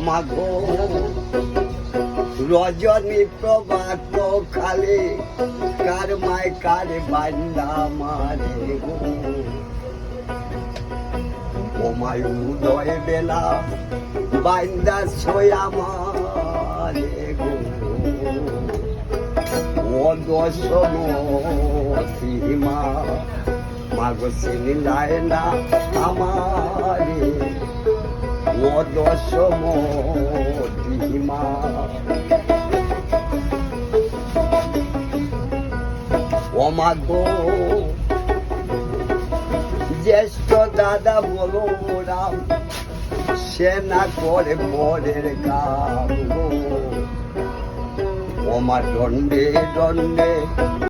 মাগো রজনী প্রভাত খালে কার মায় কার বান্দা মারে গো ও মায় উদয় বেলা বান্দা সোয়া মারে গো ও দশম সীমা মাগো চিনিলায় না আমারে ও দশম সীমা ও মাগো জ্যেষ্ঠ দাদা বলো রাম সে না করে পরের কাম ও মা দণ্ডে দণ্ডে